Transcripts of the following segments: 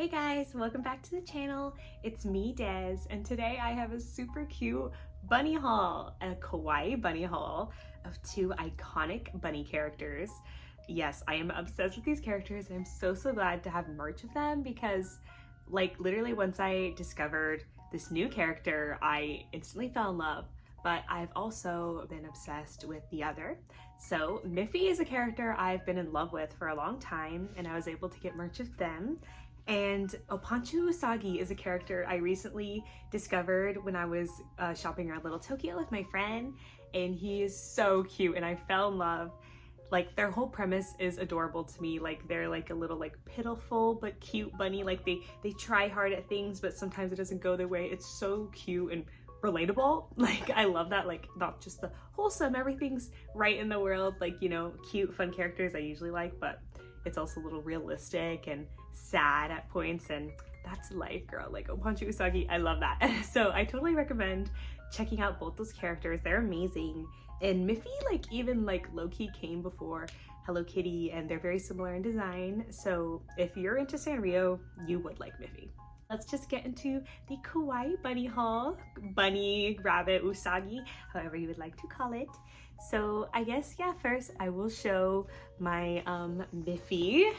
Hey guys, welcome back to the channel. It's me, Des, and today I have a super cute bunny haul, a kawaii bunny haul of two iconic bunny characters. Yes, I am obsessed with these characters and I'm so glad to have merch of them because literally once I discovered this new character, I instantly fell in love. But I've also been obsessed with the other. So Miffy is a character I've been in love with for a long time and I was able to get merch of them. And Opanchu Usagi is a character I recently discovered when I was shopping around Little Tokyo with my friend, and he is so cute and I fell in love. Like, their whole premise is adorable to me. Like, they're like a little pitiful but cute bunny. Like they try hard at things but sometimes it doesn't go their way. It's so cute and relatable. Like, I love that. Like, not just the wholesome, everything's right in the world, like, you know, cute fun characters I usually like, but it's also a little realistic and sad at points, and that's life, girl. Like, Opanchu Usagi, I love that. So I totally recommend checking out both those characters. They're amazing. And Miffy even low-key came before Hello Kitty, and they're very similar in design. So if you're into Sanrio, you would like Miffy. Let's just get into the kawaii bunny haul. Bunny, rabbit, usagi, however you would like to call it. So I guess, yeah, first I will show my Miffy.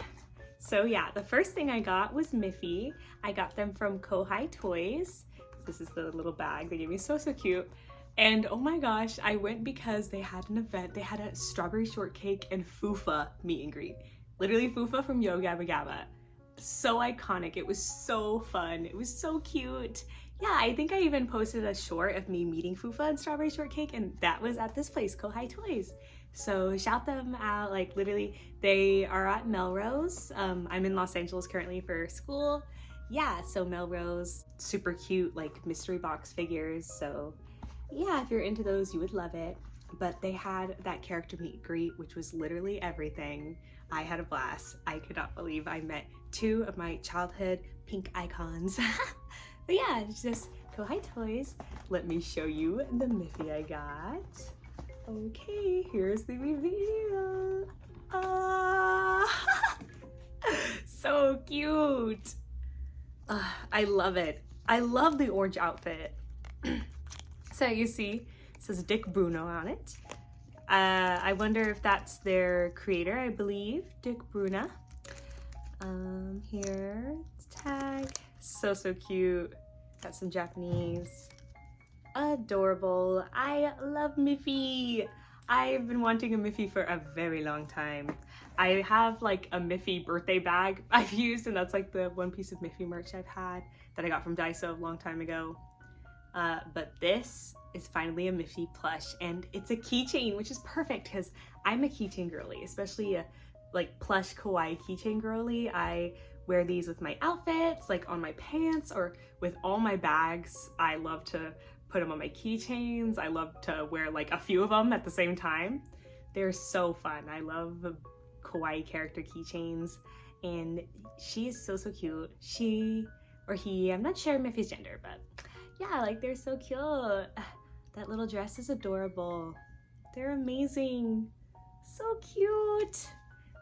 So yeah, the first thing I got was Miffy. I got them from Kouhigh toys. This is the little bag they gave me, so cute. And oh my gosh, I went because they had an event. They had a strawberry shortcake and Fufa meet and greet. Literally Fufa from Yo Gabba Gabba. So iconic. It was so fun. It was so cute. Yeah, I think I even posted a short of me meeting Fufa and strawberry shortcake, and that was at this place, Kouhigh Toys. So shout them out. Like, literally, they are at Melrose. I'm in Los Angeles currently for school. Yeah, so Melrose, super cute, like mystery box figures. So yeah, if you're into those, you would love it. But they had that character meet and greet, which was literally everything. I had a blast. I could not believe I met two of my childhood pink icons. But yeah, it's just Kouhigh Toys. Let me show you the Miffy I got. Okay, here's the reveal. So cute. I love it. I love the orange outfit. So you see, it says Dick Bruno on it. I wonder if that's their creator, I believe, Dick Bruna. Here, tag. So cute. Got some Japanese. Adorable. I love Miffy. I've been wanting a Miffy for a very long time. I have like a Miffy birthday bag I've used, and that's like the one piece of Miffy merch I've had that I got from Daiso a long time ago. But this is finally a Miffy plush, and it's a keychain, which is perfect because I'm a keychain girly, especially a plush kawaii keychain girly. I wear these with my outfits, like on my pants, or with all my bags. I love to put them on my keychains. I love to wear like a few of them at the same time. They're so fun. I love kawaii character keychains, and she is so cute. She or he, I'm not sure Miffy's gender, but yeah, like, they're so cute. That little dress is adorable. They're amazing. So cute.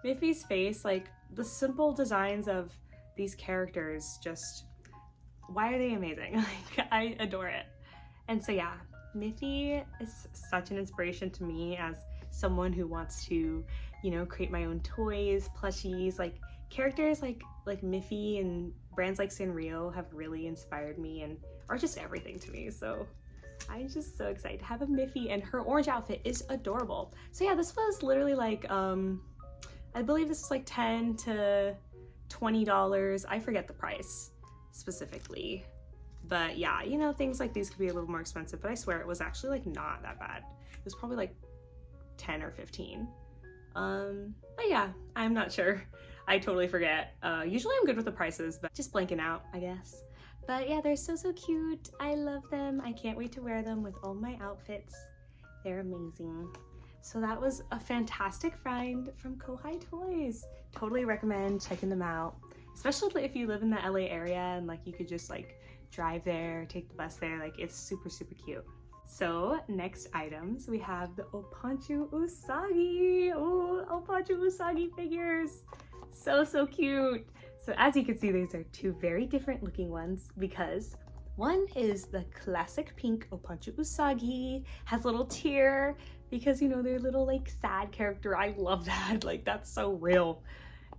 Miffy's face, like, the simple designs of these characters, just, why are they amazing? Like, I adore it. And so yeah, Miffy is such an inspiration to me as someone who wants to, you know, create my own toys, plushies. Like, characters like Miffy and brands like Sanrio have really inspired me and are just everything to me. So I'm just so excited to have a Miffy, and her orange outfit is adorable. So yeah, this was literally like, I believe this was like $10 to $20. I forget the price specifically. But yeah, you know, things like these could be a little more expensive, but I swear it was actually like not that bad. It was probably like 10 or 15. But yeah, I'm not sure. I totally forget. Usually I'm good with the prices, but just blanking out, I guess. But yeah, they're so cute. I love them. I can't wait to wear them with all my outfits. They're amazing. So that was a fantastic find from Kouhigh Toys. Totally recommend checking them out, especially if you live in the LA area and like you could just like drive there, take the bus there. Like, it's super cute. So next items, we have the Opanchu Usagi. Oh, Opanchu Usagi figures. So cute. So as you can see, these are two very different looking ones because one is the classic pink Opanchu Usagi, has a little tear because, you know, they're a little like sad character. I love that. Like, that's so real.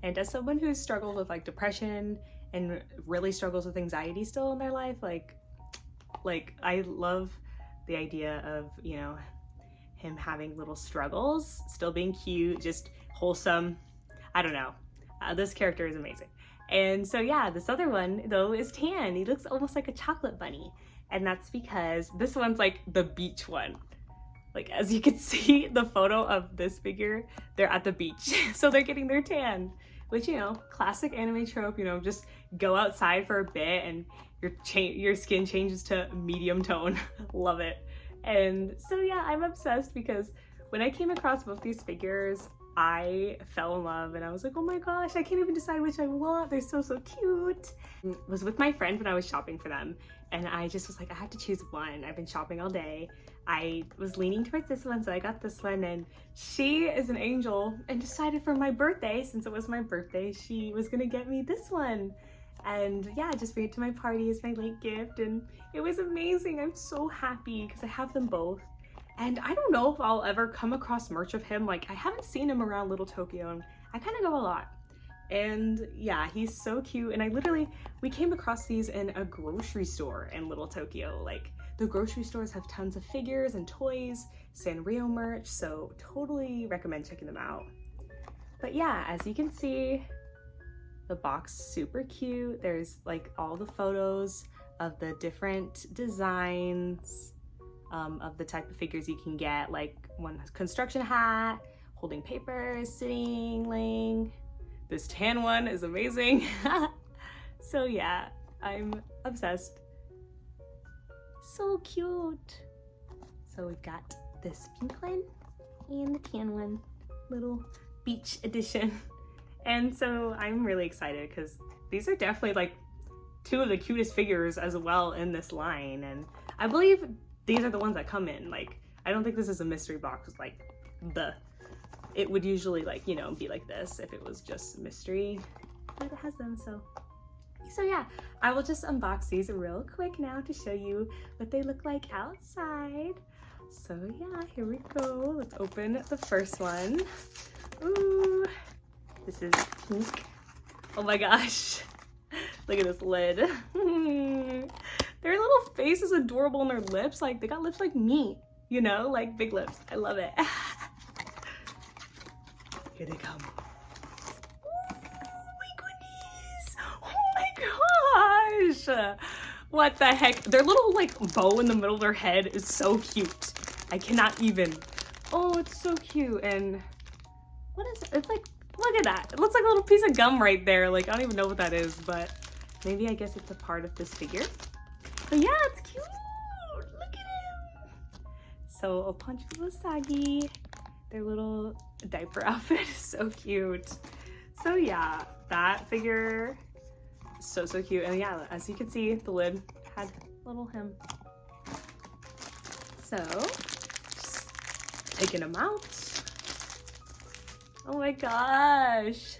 And as someone who's struggled with like depression and really struggles with anxiety still in their life, like I love the idea of, you know, him having little struggles, still being cute, just wholesome. I don't know. This character is amazing. And so yeah, this other one though is tan. He looks almost like a chocolate bunny. And that's because this one's like the beach one. Like, as you can see the photo of this figure, they're at the beach. So they're getting their tan, which, you know, classic anime trope, you know, just go outside for a bit and your skin changes to medium tone. Love it. And so yeah, I'm obsessed because when I came across both these figures, I fell in love and I was like, oh my gosh, I can't even decide which I want. They're so cute. I was with my friend when I was shopping for them and I just was like, I have to choose one. I've been shopping all day. I was leaning towards this one, so I got this one, and she is an angel and decided for my birthday, since it was my birthday, she was gonna get me this one. And yeah, I just bring it to my party as my late gift and it was amazing. I'm so happy because I have them both. And I don't know if I'll ever come across merch of him. Like, I haven't seen him around Little Tokyo and I kind of go a lot. And yeah, he's so cute. And we came across these in a grocery store in Little Tokyo. Like, the grocery stores have tons of figures and toys, Sanrio merch, so totally recommend checking them out. But yeah, as you can see, the box super cute. There's like all the photos of the different designs of the type of figures you can get, like one construction hat, holding papers, sitting, laying. This tan one is amazing. So yeah, I'm obsessed. So cute. So we've got this pink one and the tan one, little beach edition. And so I'm really excited because these are definitely like two of the cutest figures as well in this line. And I believe these are the ones that come in. Like, I don't think this is a mystery box. Like, it would usually, like, you know, be like this if it was just mystery, but it has them. So yeah, I will just unbox these real quick now to show you what they look like outside. So yeah, here we go. Let's open the first one. Ooh, this is pink. Oh my gosh. Look at this lid. Their little face is adorable and their lips, like, they got lips like me, you know, like big lips. I love it. Here they come. Gosh, what the heck? Their little like bow in the middle of their head is so cute. I cannot even. Oh, it's so cute. And what is it? It's like, look at that. It looks like a little piece of gum right there. Like, I don't even know what that is, but maybe I guess it's a part of this figure. But yeah, it's cute. Look at him. So Opanchu Usagi, their little diaper outfit is so cute. So yeah, that figure, so cute. And yeah, as you can see, the lid had little him. So just taking him out. Oh my gosh,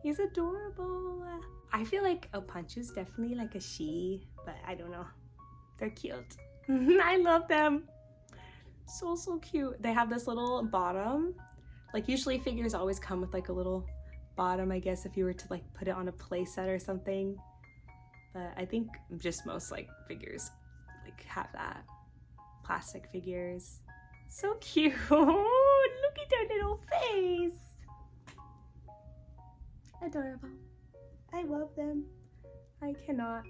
he's adorable. I feel like Opanchu's definitely like a she, but I don't know. They're cute. I love them. So cute. They have this little bottom. Like, usually figures always come with like a little bottom, I guess, if you were to like put it on a play set or something. But I think just most like figures like have that. Plastic figures. So cute. Look at their little face. Adorable. I love them. I cannot.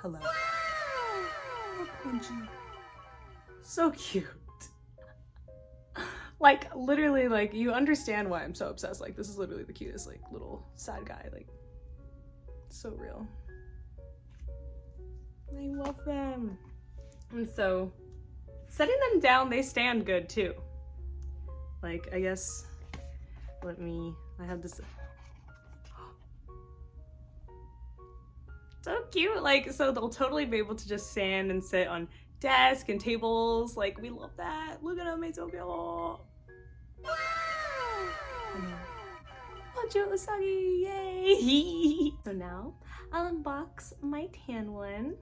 Hello. Opanchu. So cute. Like, literally, like, you understand why I'm so obsessed. Like, this is literally the cutest, like, little sad guy. Like, so real. I love them. And so, setting them down, they stand good too. Like, I guess, I have this. So cute. Like, so they'll totally be able to just stand and sit on desk and tables. Like, we love that. Look at them, it's so cute. Opanchu Usagi, yay! So now I'll unbox my tan one.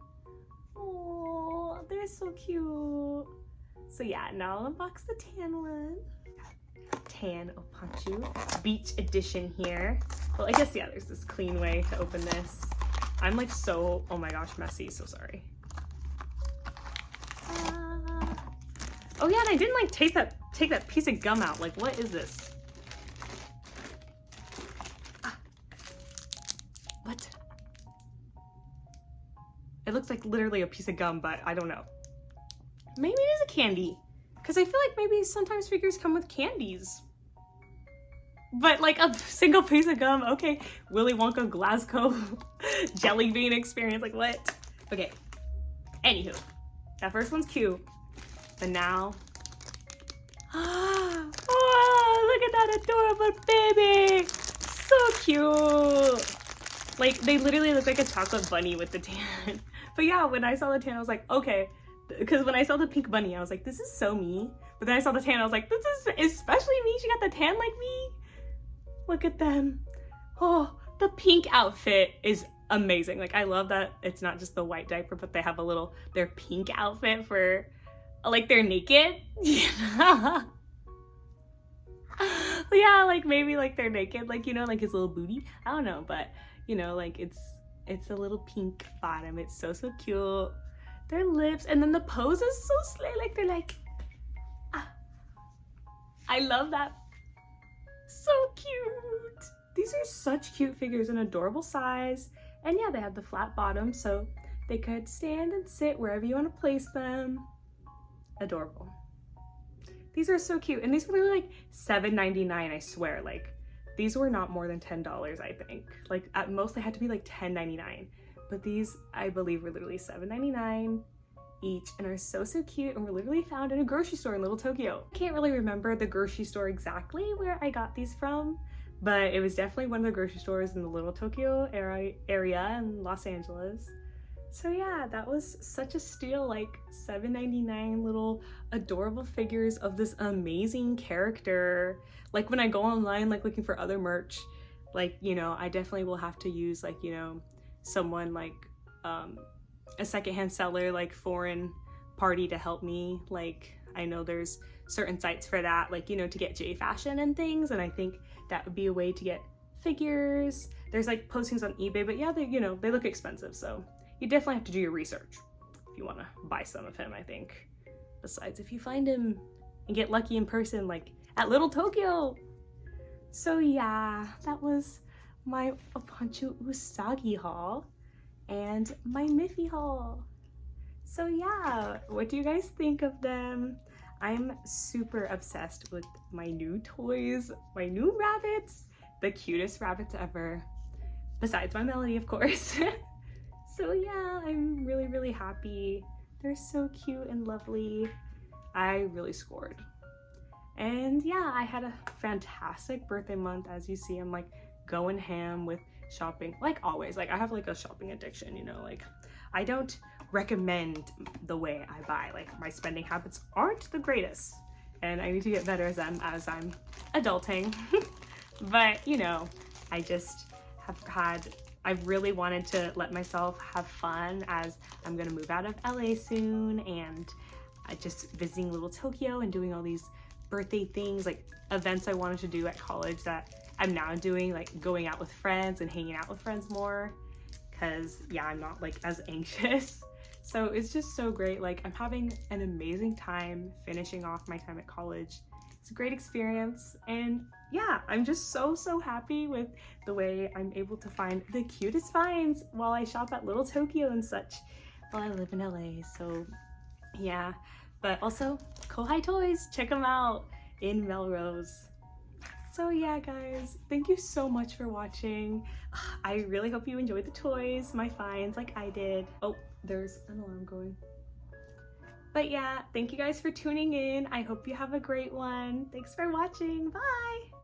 Oh, they're so cute. So yeah, now I'll unbox the tan one. Tan Opanchu Beach Edition here. Well, I guess, yeah, there's this clean way to open this. I'm like so, oh my gosh, messy, so sorry. Oh yeah, and I didn't like take that piece of gum out. Like, what is this? What? It looks like literally a piece of gum, but I don't know. Maybe it is a candy. Because I feel like maybe sometimes figures come with candies. But like a single piece of gum, okay. Willy Wonka Glasgow jelly bean experience, like what? Okay, anywho, that first one's cute. But now, oh, look at that adorable baby. So cute. Like, they literally look like a chocolate bunny with the tan. But yeah, when I saw the tan, I was like, okay. Because when I saw the pink bunny, I was like, this is so me. But then I saw the tan, I was like, this is especially me. She got the tan like me. Look at them. Oh, the pink outfit is amazing. Like, I love that it's not just the white diaper, but they have their pink outfit for, like, they're naked. Yeah. Yeah, like maybe like they're naked, like, you know, like his little booty. I don't know, but you know, like it's a little pink bottom. It's so cute. Their lips, and then the pose is so slay. Like they're like, ah. I love that. So cute. These are such cute figures, an adorable size. And yeah, they have the flat bottom, so they could stand and sit wherever you want to place them. Adorable. These are so cute, and these were literally like $7.99, I swear. Like, these were not more than $10, I think. Like, at most they had to be like $10.99. But these, I believe, were literally $7.99 each and are so cute, and were literally found in a grocery store in Little Tokyo. I can't really remember the grocery store exactly where I got these from, but it was definitely one of the grocery stores in the Little Tokyo area in Los Angeles. So yeah, that was such a steal, like $7.99 little adorable figures of this amazing character. Like when I go online, like looking for other merch, like, you know, I definitely will have to use like, you know, someone like a secondhand seller, like foreign party to help me. Like, I know there's certain sites for that, like, you know, to get J fashion and things, and I think that would be a way to get figures. There's like postings on eBay, but yeah, they, you know, they look expensive, so you definitely have to do your research if you want to buy some of him, I think. Besides, if you find him and get lucky in person, like at Little Tokyo. So yeah, that was my Opanchu Usagi haul and my Miffy haul. So yeah, what do you guys think of them? I'm super obsessed with my new toys, my new rabbits, the cutest rabbits ever, besides my Melody, of course. So yeah, I'm really happy. They're so cute and lovely. I really scored. And yeah, I had a fantastic birthday month. As you see, I'm like going ham with shopping, like always. Like I have like a shopping addiction, you know, like I don't recommend the way I buy. Like my spending habits aren't the greatest, and I need to get better as I'm adulting. But you know, I just have I've really wanted to let myself have fun, as I'm gonna move out of LA soon, and just visiting Little Tokyo and doing all these birthday things, like events I wanted to do at college that I'm now doing, like going out with friends and hanging out with friends more, because yeah, I'm not like as anxious. So it's just so great. Like I'm having an amazing time finishing off my time at college. It's a great experience, and yeah, I'm just so happy with the way I'm able to find the cutest finds while I shop at Little Tokyo and such while I live in LA. So yeah, but also Kouhigh toys, check them out in Melrose. So yeah guys, thank you so much for watching. I really hope you enjoyed the toys, my finds, like I did. Oh, there's an alarm going. But yeah, thank you guys for tuning in. I hope you have a great one. Thanks for watching. Bye!